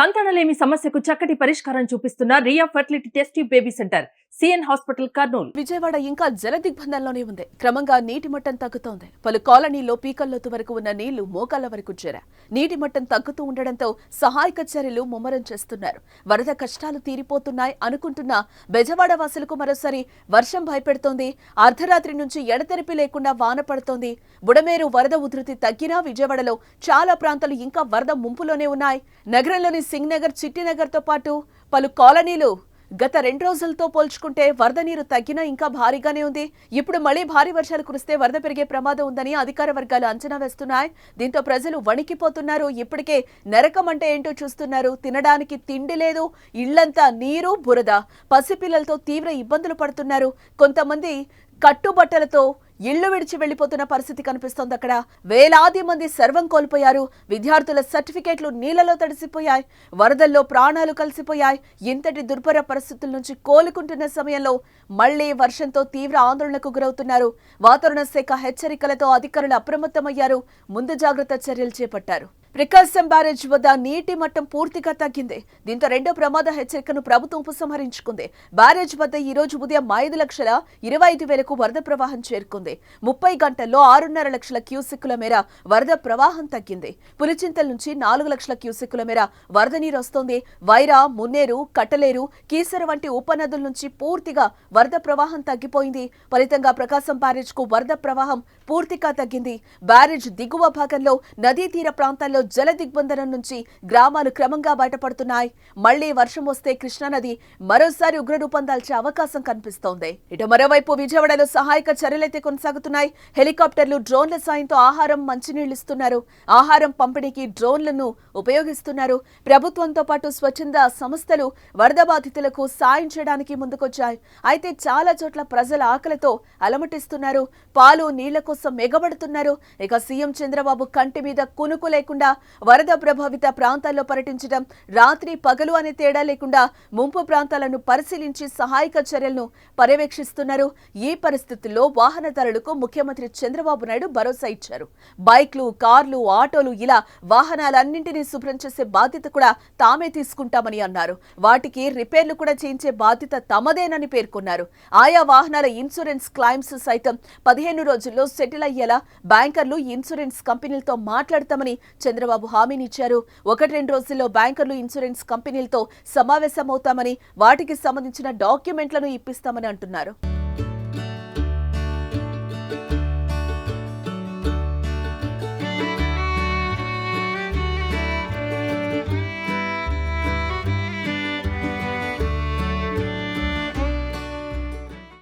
సంతానలేమి సమస్యకు చక్కటి పరిష్కారం చూపిస్తున్న Ria fertility test tube baby centre CN hospital Kurnool. Vijayawada ఇంకా జల దిగ్బంధంలోనే ఉంది. క్రమంగా నీటి మట్టం తగ్గుతోంది. పలు కాలనీలో పీకల్లోతు వరకు ఉన్న నీళ్లు మోకాళ్ల వరకు చేరా. నీటి మట్టం తగ్గుతూ ఉండడంతో సహాయక చర్యలు ముమ్మరం చేస్తున్నారు. వరద కష్టాలు తీరిపోతున్నాయి అనుకుంటున్న బెజవాడ వాసులకు మరోసారి వర్షం భయపెడుతోంది. అర్ధరాత్రి నుంచి ఎడతెరిపి లేకుండా వాన పడుతోంది. బుడమేరు వరద ఉధృతి తగ్గినా విజయవాడలో చాలా ప్రాంతాలు ఇంకా వరద ముంపులోనే ఉన్నాయి. నగరంలోని సింగ్ నగర్, చిట్టినగర్ తో పాటు పలు కాలనీలు గత 2 రోజులతో పోల్చుకుంటే వరద నీరు తగ్గినా ఇంకా భారీగానే ఉంది. ఇప్పుడు మళ్లీ భారీ వర్షాలు కురిస్తే వరద పెరిగే ప్రమాదం ఉందని అధికార వర్గాలు అంచనా వేస్తున్నాయి. దీంతో ప్రజలు వణికిపోతున్నారు. ఇప్పటికే నరకం అంటే ఏంటో చూస్తున్నారు. తినడానికి తిండి లేదు, ఇళ్లంతా నీరు, బురద. పసిపిల్లలతో తీవ్ర ఇబ్బందులు పడుతున్నారు. కొంతమంది కట్టుబట్టలతో ఇళ్లు విడిచి వెళ్లిపోతున్న పరిస్థితి కనిపిస్తోంది. అక్కడ వేలాది మంది సర్వం కోల్పోయారు. విద్యార్థుల సర్టిఫికేట్లు నీళ్లలో తడిసిపోయాయి. వరదల్లో ప్రాణాలు కలిసిపోయాయి. ఇంతటి దుర్భర పరిస్థితుల నుంచి కోలుకుంటున్న సమయంలో మళ్లీ వర్షంతో తీవ్ర ఆందోళనకు గురవుతున్నారు. వాతావరణ శాఖ హెచ్చరికలతో అధికారులు అప్రమత్తమయ్యారు. ముందు జాగ్రత్త చర్యలు చేపట్టారు. ప్రకాశం బ్యారేజ్ వద్ద నీటి మట్టం పూర్తిగా తగ్గింది. దీంతో రెండో ప్రమాద హెచ్చరికను ప్రభుత్వం ఉపసంహరించుకుంది. బ్యారేజ్ వద్ద ఈ రోజు ఉదయం 5,25,000 వరద ప్రవాహం చేరుకుంది. 30 గంటల్లో 6.5 లక్షల క్యూసెక్కుల మేర వరద ప్రవాహం తగ్గింది. పులిచింతల నుంచి 4 లక్షల క్యూసెక్కుల మేర వరద నీరు వస్తోంది. వైరా, మున్నేరు, కట్టలేరు, కీసర వంటి ఉపనదుల నుంచి పూర్తిగా వరద ప్రవాహం తగ్గిపోయింది. ఫలితంగా ప్రకాశం బ్యారేజ్ కు వరద ప్రవాహం పూర్తిగా తగ్గింది. బ్యారేజ్ దిగువ భాగంలో నదీ తీర ప్రాంతాల్లో జల దిగ్బంధనం నుంచి గ్రామాలు క్రమంగా బయటపడుతున్నాయి. మళ్లీ వర్షం వస్తే కృష్ణానది మరోసారి ఉగ్రరూపం దాల్చే అవకాశం కనిపిస్తోంది. ఇటు మరోవైపు విజయవాడలో సహాయక చర్యలైతే కొనసాగుతున్నాయి. హెలికాప్టర్లు, డ్రోన్ల సాయంతో ఆహారం, మంచినీళ్లు ఇస్తున్నారు. ఆహారం పంపిణీకి డ్రోన్లను ఉపయోగిస్తున్నారు. ప్రభుత్వంతో పాటు స్వచ్ఛంద సంస్థలు వరద బాధితులకు సాయం చేయడానికి ముందుకొచ్చాయి. అయితే చాలా చోట్ల ప్రజల ఆకలితో అలమటిస్తున్నారు. పాలు, నీళ్ల కోసం ఎగబడుతున్నారు. ఇక సీఎం చంద్రబాబు కంటి మీద కునుకు లేకుండా వరద ప్రభావిత ప్రాంతాల్లో పర్యటించడం, రాత్రి పగలు అనే తేడా లేకుండా ముంపు ప్రాంతాలను పరిశీలించి సహాయక చర్యలను పర్యవేక్షిస్తున్నారు. ఈ పరిస్థితుల్లో వాహనదారులకు ముఖ్యమంత్రి చంద్రబాబు నాయుడు భరోసా ఇచ్చారు. బైక్లు, కార్లు, ఆటోలు ఇలా వాహనాలన్నింటినీ శుభ్రం చేసే బాధ్యత కూడా తామే తీసుకుంటామని అన్నారు. వాటికి రిపేర్లు కూడా చేయించే బాధ్యత తమదేనని పేర్కొన్నారు. ఆయా వాహనాల ఇన్సూరెన్స్ క్లైమ్స్ సైతం 15 రోజుల్లో సెటిల్ అయ్యేలా బ్యాంకర్లు, ఇన్సూరెన్స్ కంపెనీలతో మాట్లాడతామని చంద్రబాబు హామీనిచ్చారు. 1-2 రోజుల్లో బ్యాంకర్లు, ఇన్సూరెన్స్ కంపెనీలతో సమావేశమవుతామని, వాటికి సంబంధించిన డాక్యుమెంట్లను ఇప్పిస్తామని అంటున్నారు.